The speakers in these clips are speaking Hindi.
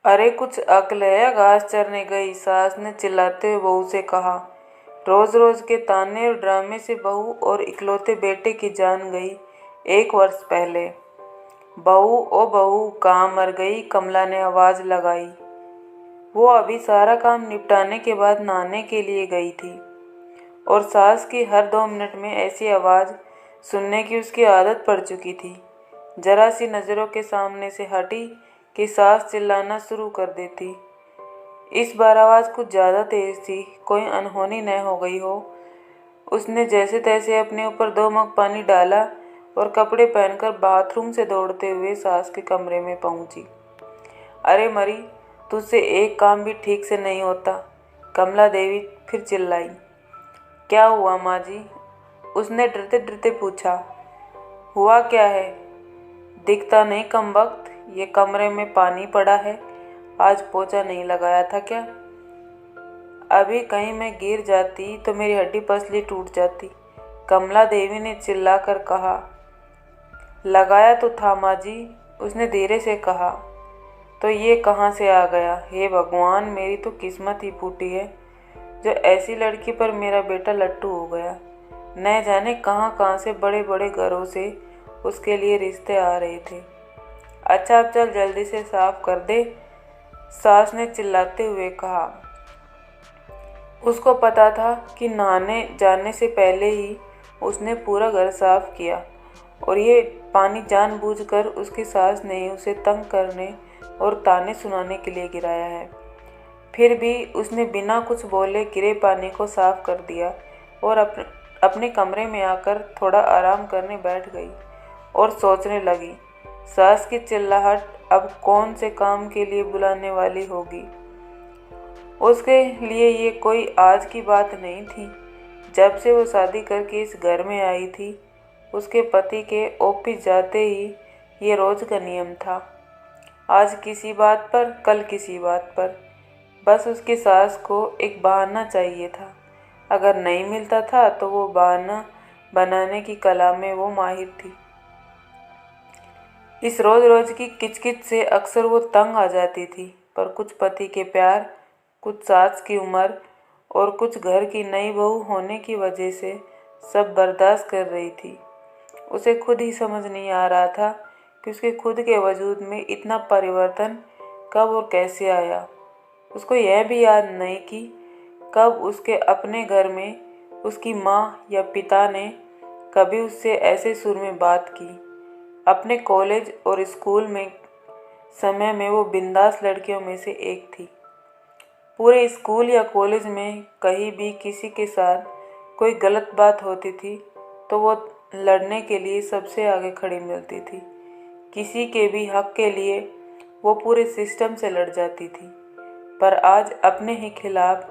अरे कुछ अक्ल है, घास चरने गई, सास ने चिल्लाते हुए बहू से कहा। रोज रोज के ताने और ड्रामे से बहू और इकलौते बेटे की जान गई। 1 वर्ष पहले। बहू ओ बहू कहाँ मर गई, कमला ने आवाज लगाई। वो अभी सारा काम निपटाने के बाद नहाने के लिए गई थी और सास की हर 2 मिनट में ऐसी आवाज सुनने की उसकी आदत पड़ चुकी थी। जरा सी नजरों के सामने से हटी कि सास चिल्लाना शुरू कर देती। इस बार आवाज कुछ ज्यादा तेज थी, कोई अनहोनी न हो गई हो। उसने जैसे तैसे अपने ऊपर 2 मग पानी डाला और कपड़े पहनकर बाथरूम से दौड़ते हुए सास के कमरे में पहुंची। अरे मरी, तुझसे एक काम भी ठीक से नहीं होता, कमला देवी फिर चिल्लाई। क्या हुआ माँ जी? उसने डरते डरते पूछा। हुआ क्या है? दिखता नहीं कमबख्त, ये कमरे में पानी पड़ा है, आज पोछा नहीं लगाया था क्या? अभी कहीं मैं गिर जाती तो मेरी हड्डी पसली टूट जाती, कमला देवी ने चिल्लाकर कहा। लगाया तो था माँ जी, उसने धीरे से कहा। तो ये कहाँ से आ गया? हे भगवान, मेरी तो किस्मत ही फूटी है जो ऐसी लड़की पर मेरा बेटा लट्टू हो गया। न जाने कहाँ कहाँ से बड़े बड़े घरों से उसके लिए रिश्ते आ रहे थे। अच्छा अब चल जल्दी से साफ कर दे, सास ने चिल्लाते हुए कहा। उसको पता था कि नहाने जाने से पहले ही उसने पूरा घर साफ किया और ये पानी जानबूझकर उसकी सास ने उसे तंग करने और ताने सुनाने के लिए गिराया है। फिर भी उसने बिना कुछ बोले गिरे पानी को साफ कर दिया और अपने कमरे में आकर थोड़ा आराम करने बैठ गई और सोचने लगी, सास की चिल्लाहट अब कौन से काम के लिए बुलाने वाली होगी। उसके लिए ये कोई आज की बात नहीं थी। जब से वो शादी करके इस घर में आई थी, उसके पति के ऑफिस जाते ही ये रोज का नियम था। आज किसी बात पर, कल किसी बात पर। बस उसकी सास को एक बहाना चाहिए था। अगर नहीं मिलता था तो वो बहाना बनाने की कला में वो माहिर थी। इस रोज रोज की किचकिच से अक्सर वो तंग आ जाती थी, पर कुछ पति के प्यार, कुछ सास की उम्र और कुछ घर की नई बहू होने की वजह से सब बर्दाश्त कर रही थी। उसे खुद ही समझ नहीं आ रहा था कि उसके खुद के वजूद में इतना परिवर्तन कब और कैसे आया। उसको यह भी याद नहीं कि कब उसके अपने घर में उसकी माँ या पिता ने कभी उससे ऐसे सुर में बात की। अपने कॉलेज और स्कूल में समय में वो बिंदास लड़कियों में से एक थी। पूरे स्कूल या कॉलेज में कहीं भी किसी के साथ कोई गलत बात होती थी तो वो लड़ने के लिए सबसे आगे खड़ी मिलती थी। किसी के भी हक के लिए वो पूरे सिस्टम से लड़ जाती थी, पर आज अपने ही खिलाफ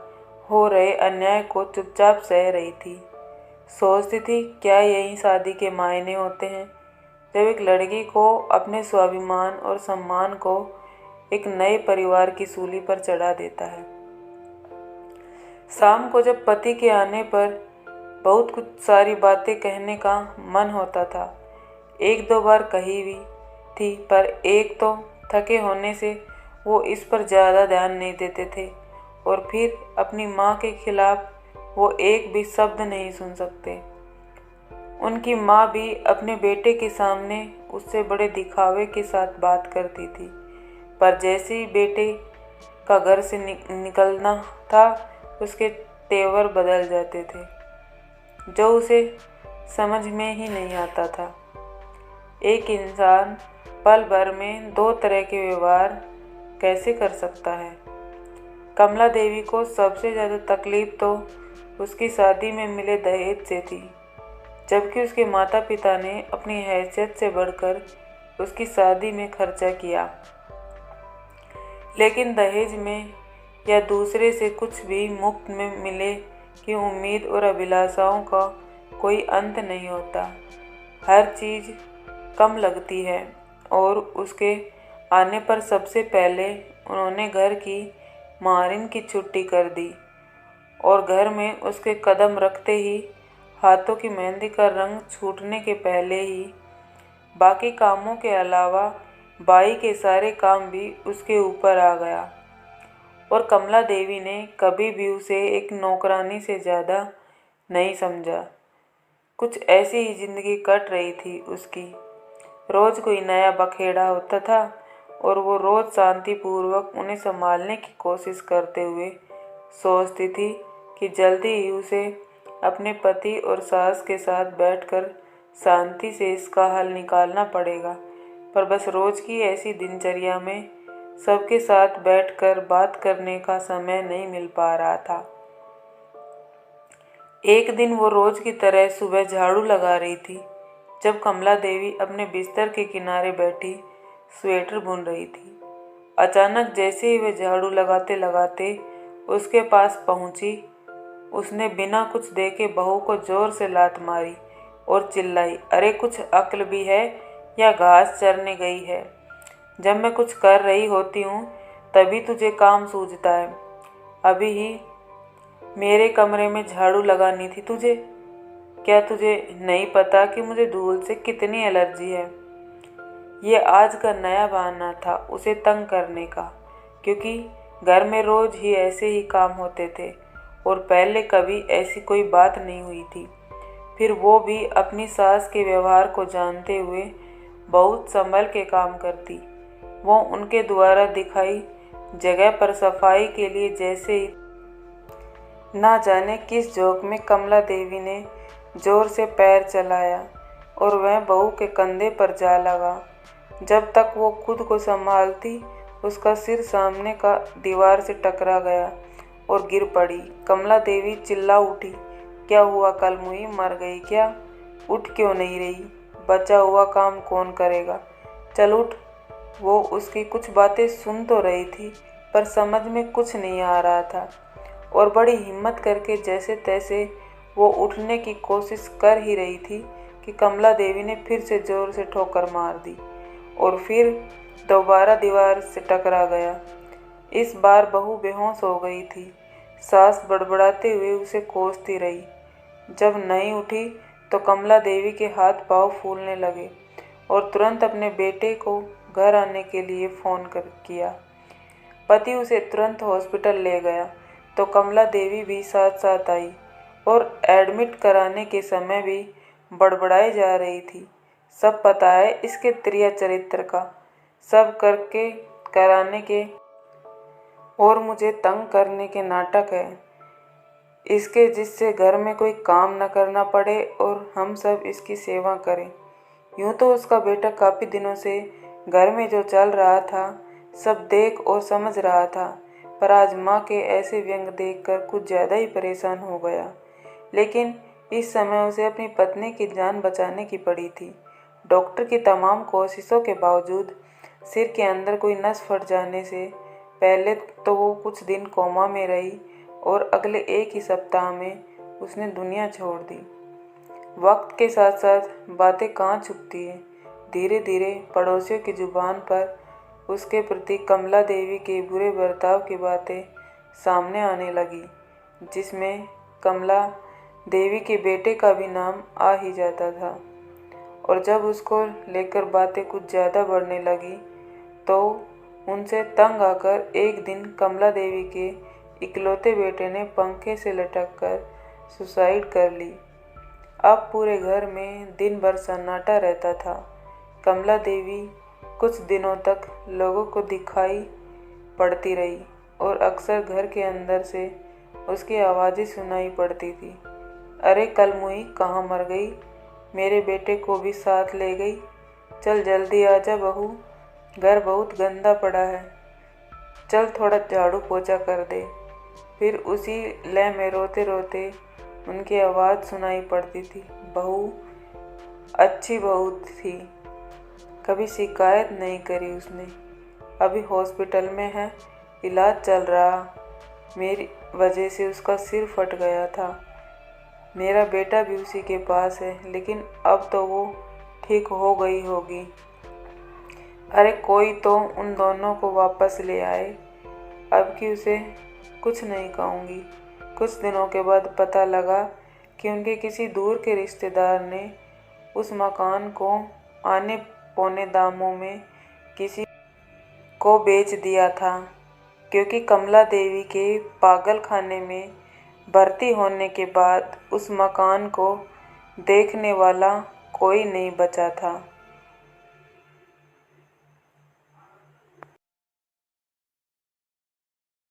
हो रहे अन्याय को चुपचाप सह रही थी। सोचती थी, क्या यही शादी के मायने होते हैं, जब एक लड़की को अपने स्वाभिमान और सम्मान को एक नए परिवार की सूली पर चढ़ा देता है। शाम को जब पति के आने पर बहुत कुछ सारी बातें कहने का मन होता था। 1-2 बार कही भी थी, पर एक तो थके होने से वो इस पर ज़्यादा ध्यान नहीं देते थे और फिर अपनी माँ के खिलाफ वो एक भी शब्द नहीं सुन सकते। उनकी माँ भी अपने बेटे के सामने उससे बड़े दिखावे के साथ बात करती थी, पर जैसे ही बेटे का घर से निकलना था उसके तेवर बदल जाते थे, जो उसे समझ में ही नहीं आता था। एक इंसान पल भर में 2 तरह के व्यवहार कैसे कर सकता है। कमला देवी को सबसे ज़्यादा तकलीफ तो उसकी शादी में मिले दहेज से थी, जबकि उसके माता पिता ने अपनी हैसियत से बढ़कर उसकी शादी में खर्चा किया। लेकिन दहेज में या दूसरे से कुछ भी मुफ्त में मिले की उम्मीद और अभिलाषाओं का कोई अंत नहीं होता। हर चीज़ कम लगती है और उसके आने पर सबसे पहले उन्होंने घर की मारिन की छुट्टी कर दी और घर में उसके कदम रखते ही हाथों की मेहंदी का रंग छूटने के पहले ही बाकी कामों के अलावा बाई के सारे काम भी उसके ऊपर आ गया। और कमला देवी ने कभी भी उसे एक नौकरानी से ज़्यादा नहीं समझा। कुछ ऐसी ही जिंदगी कट रही थी उसकी। रोज़ कोई नया बखेड़ा होता था और वो रोज़ शांतिपूर्वक उन्हें संभालने की कोशिश करते हुए सोचती थी कि जल्दी ही उसे अपने पति और सास के साथ बैठकर शांति से इसका हल निकालना पड़ेगा। पर बस रोज़ की ऐसी दिनचर्या में सबके साथ बैठकर बात करने का समय नहीं मिल पा रहा था। एक दिन वो रोज़ की तरह सुबह झाड़ू लगा रही थी जब कमला देवी अपने बिस्तर के किनारे बैठी स्वेटर बुन रही थी। अचानक जैसे ही वह झाड़ू लगाते लगाते उसके पास पहुंची, उसने बिना कुछ देखे बहू को जोर से लात मारी और चिल्लाई, अरे कुछ अक्ल भी है या घास चरने गई है? जब मैं कुछ कर रही होती हूँ तभी तुझे काम सूझता है। अभी ही मेरे कमरे में झाड़ू लगानी थी तुझे। क्या तुझे नहीं पता कि मुझे धूल से कितनी एलर्जी है? ये आज का नया बहाना था उसे तंग करने का, क्योंकि घर में रोज ही ऐसे ही काम होते थे और पहले कभी ऐसी कोई बात नहीं हुई थी। फिर वो भी अपनी सास के व्यवहार को जानते हुए बहुत संभल के काम करती। वो उनके द्वारा दिखाई जगह पर सफाई के लिए जैसे ही ना जाने किस जोक में कमला देवी ने जोर से पैर चलाया और वह बहू के कंधे पर जा लगा। जब तक वो खुद को संभालती उसका सिर सामने का दीवार से टकरा गया और गिर पड़ी। कमला देवी चिल्ला उठी, क्या हुआ कलमुई, मर गई क्या? उठ क्यों नहीं रही? बचा हुआ काम कौन करेगा? चल उठ। वो उसकी कुछ बातें सुन तो रही थी पर समझ में कुछ नहीं आ रहा था और बड़ी हिम्मत करके जैसे तैसे वो उठने की कोशिश कर ही रही थी कि कमला देवी ने फिर से जोर से ठोकर मार दी और फिर दोबारा दीवार से टकरा गया। इस बार बहू बेहोश हो गई थी। सास बड़बड़ाते हुए उसे कोसती रही। जब नहीं उठी तो कमला देवी के हाथ पांव फूलने लगे और तुरंत अपने बेटे को घर आने के लिए फ़ोन किया। पति उसे तुरंत हॉस्पिटल ले गया तो कमला देवी भी साथ साथ आई और एडमिट कराने के समय भी बड़बड़ाई जा रही थी, सब पता है इसके त्रिया चरित्र का, सब करके कराने के और मुझे तंग करने के नाटक है इसके, जिससे घर में कोई काम न करना पड़े और हम सब इसकी सेवा करें। यूँ तो उसका बेटा काफ़ी दिनों से घर में जो चल रहा था सब देख और समझ रहा था, पर आज माँ के ऐसे व्यंग देखकर कुछ ज़्यादा ही परेशान हो गया। लेकिन इस समय उसे अपनी पत्नी की जान बचाने की पड़ी थी। डॉक्टर की तमाम कोशिशों के बावजूद सिर के अंदर कोई नस फट जाने से पहले तो वो कुछ दिन कोमा में रही और अगले एक ही सप्ताह में उसने दुनिया छोड़ दी। वक्त के साथ साथ बातें कहाँ छुपती हैं। धीरे धीरे पड़ोसियों की जुबान पर उसके प्रति कमला देवी के बुरे बर्ताव की बातें सामने आने लगी, जिसमें कमला देवी के बेटे का भी नाम आ ही जाता था। और जब उसको लेकर बातें कुछ ज़्यादा बढ़ने लगी तो उनसे तंग आकर एक दिन कमला देवी के इकलौते बेटे ने पंखे से लटक कर सुसाइड कर ली। अब पूरे घर में दिन भर सन्नाटा रहता था। कमला देवी कुछ दिनों तक लोगों को दिखाई पड़ती रही और अक्सर घर के अंदर से उसकी आवाज़ें सुनाई पड़ती थी, अरे कलमुई कहाँ मर गई? मेरे बेटे को भी साथ ले गई? चल जल्दी आजा बहू, घर बहुत गंदा पड़ा है, चल थोड़ा झाड़ू पोछा कर दे। फिर उसी लय में रोते रोते उनकी आवाज़ सुनाई पड़ती थी, बहू अच्छी बहू थी, कभी शिकायत नहीं करी उसने, अभी हॉस्पिटल में है, इलाज चल रहा, मेरी वजह से उसका सिर फट गया था, मेरा बेटा भी उसी के पास है, लेकिन अब तो वो ठीक हो गई होगी। अरे कोई तो उन दोनों को वापस ले आए, अब कि उसे कुछ नहीं कहूँगी। कुछ दिनों के बाद पता लगा कि उनके किसी दूर के रिश्तेदार ने उस मकान को आने पौने दामों में किसी को बेच दिया था, क्योंकि कमला देवी के पागल खाने में भर्ती होने के बाद उस मकान को देखने वाला कोई नहीं बचा था।